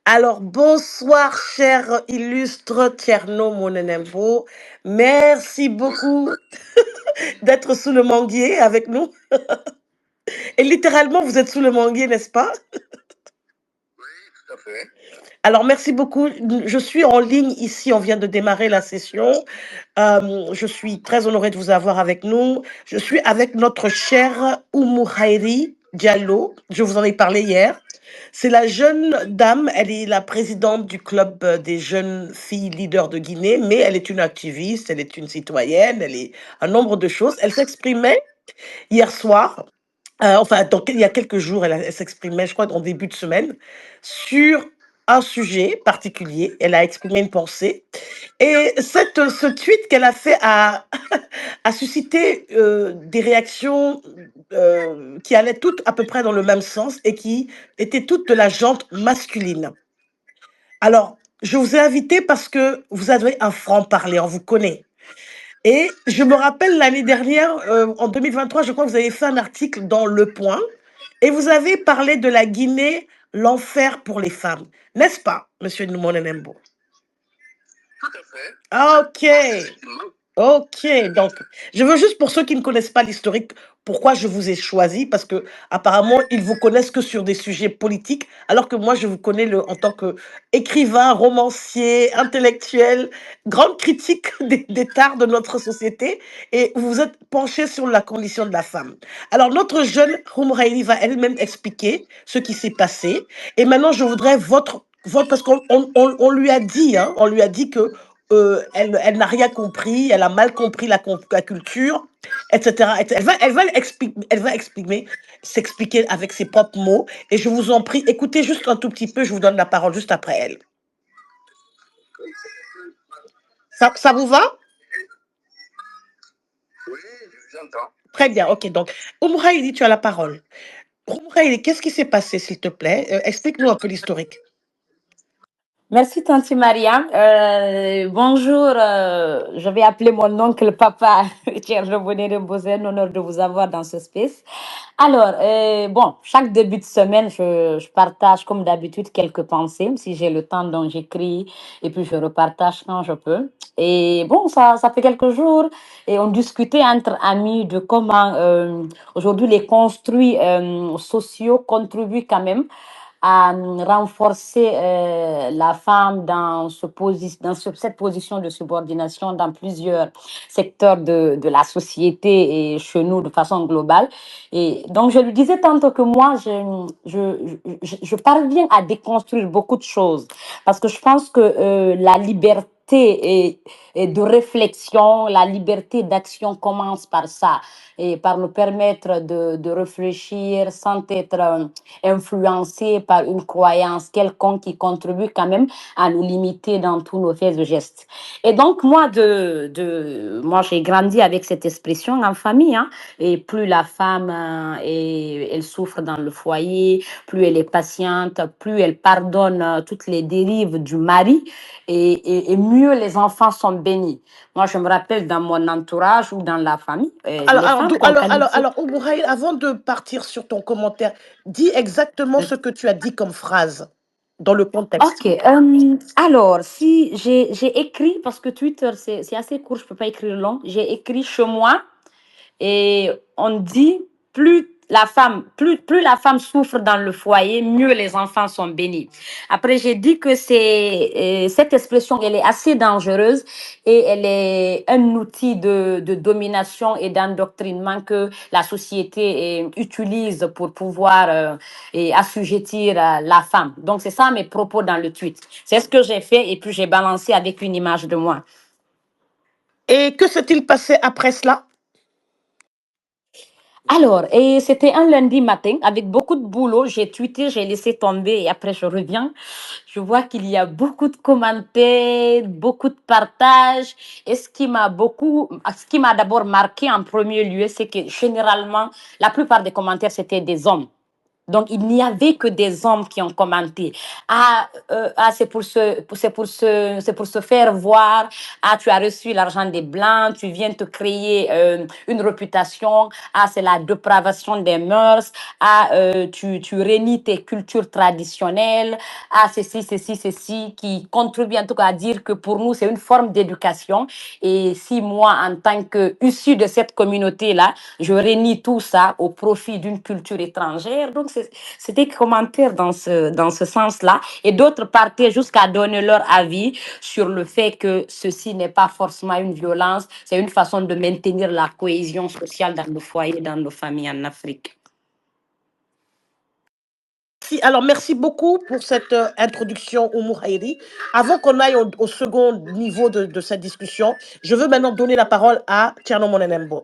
Alors, bonsoir, cher illustre Tierno Monenembo. Merci beaucoup d'être sous le manguier avec nous. Et littéralement, vous êtes sous le manguier, n'est-ce pas? Tout à fait. Alors, merci beaucoup. Je suis en ligne ici. On vient de démarrer la session. Je suis très honorée de vous avoir avec nous. Je suis avec notre chère Oumou Haïri Diallo. Je vous en ai parlé hier. C'est la jeune dame, elle est la présidente du club des jeunes filles leaders de Guinée, mais elle est une activiste, elle est une citoyenne, elle est un nombre de choses. Elle s'exprimait hier soir, enfin, il y a quelques jours, elle s'exprimait, je crois, en début de semaine, sur un sujet particulier. Elle a exprimé une pensée. Et ce tweet qu'elle a fait a suscité des réactions qui allaient toutes à peu près dans le même sens et qui étaient toutes de la jante masculine. Alors, je vous ai invité parce que vous avez un franc-parler, on vous connaît. Et je me rappelle l'année dernière, en 2023, je crois que vous avez fait un article dans Le Point et vous avez parlé de la Guinée, l'enfer pour les femmes. N'est-ce pas, monsieur Noumonenembo? Tout à fait. Ok. Ok, donc je veux juste pour ceux qui ne connaissent pas l'historique, pourquoi je vous ai choisi, parce que apparemment ils vous connaissent que sur des sujets politiques, alors que moi je vous connais en tant que écrivain, romancier, intellectuel, grande critique des tares de notre société, et vous vous êtes penché sur la condition de la femme. Alors notre jeune Houmraïli va elle-même expliquer ce qui s'est passé, et maintenant je voudrais votre parce on lui a dit, hein, on lui a dit que elle n'a rien compris, elle a mal compris la culture, etc. etc. Elle va exprimer, s'expliquer avec ses propres mots. Et je vous en prie, écoutez juste un tout petit peu, je vous donne la parole juste après elle. Ça vous va? Oui, j'entends. Très bien, ok. Donc, Oumraïli, tu as la parole. Oumraïli, qu'est-ce qui s'est passé, s'il te plaît? Explique-nous un peu l'historique. Merci, Tanti Maria. Bonjour, je vais appeler mon oncle papa, Thierry Bonnet Bosé, un honneur de vous avoir dans ce space. Alors, bon, chaque début de semaine, je partage comme d'habitude quelques pensées. Si j'ai le temps, donc j'écris et puis je repartage quand je peux. Et bon, ça fait quelques jours et on discutait entre amis de comment aujourd'hui les construits sociaux contribuent quand même à renforcer la femme cette position de subordination dans plusieurs secteurs de la société et chez nous de façon globale. Et donc, je lui disais tantôt que moi, je parviens à déconstruire beaucoup de choses parce que je pense que la liberté et de réflexion, la liberté d'action commence par ça et par nous permettre de réfléchir sans être influencé par une croyance quelconque qui contribue quand même à nous limiter dans tous nos faits et gestes. Et donc, moi j'ai grandi avec cette expression en famille, hein, et plus la femme elle souffre dans le foyer, plus elle est patiente, plus elle pardonne toutes les dérives du mari, et mieux les enfants sont bénis. Moi, je me rappelle dans mon entourage ou dans la famille, les femmes qu'on qualifie. Oumraïli, avant de partir sur ton commentaire, dis exactement ce que tu as dit comme phrase dans le contexte. Ok, alors si j'ai écrit, parce que Twitter c'est assez court, je peux pas écrire long, j'ai écrit chez moi et on dit plus la femme souffre dans le foyer, mieux les enfants sont bénis. Après, j'ai dit que cette expression, elle est assez dangereuse et elle est un outil de domination et d'endoctrinement que la société utilise pour pouvoir assujettir la femme. Donc, c'est ça mes propos dans le tweet. C'est ce que j'ai fait et puis j'ai balancé avec une image de moi. Et que s'est-il passé après cela? Alors, et c'était un lundi matin avec beaucoup de boulot. J'ai tweeté, j'ai laissé tomber et après je reviens. Je vois qu'il y a beaucoup de commentaires, beaucoup de partages. Et ce qui m'a d'abord marqué en premier lieu, c'est que généralement, la plupart des commentaires, c'était des hommes. Donc, il n'y avait que des hommes qui ont commenté. C'est pour se faire voir. Ah, tu as reçu l'argent des Blancs, tu viens te créer une réputation. Ah, c'est la dépravation des mœurs. Ah, tu rénies tes cultures traditionnelles. Ah, ceci, qui contribue en tout cas à dire que pour nous, c'est une forme d'éducation. Et si moi, en tant que issue de cette communauté-là, je réunis tout ça au profit d'une culture étrangère. Donc, c'était commentaire dans ce sens-là. Et d'autres partaient jusqu'à donner leur avis sur le fait que ceci n'est pas forcément une violence, c'est une façon de maintenir la cohésion sociale dans nos foyers, dans nos familles en Afrique. Alors, merci beaucoup pour cette introduction, Oumou Haïri. Avant qu'on aille au second niveau de cette discussion, je veux maintenant donner la parole à Tierno Monenembo.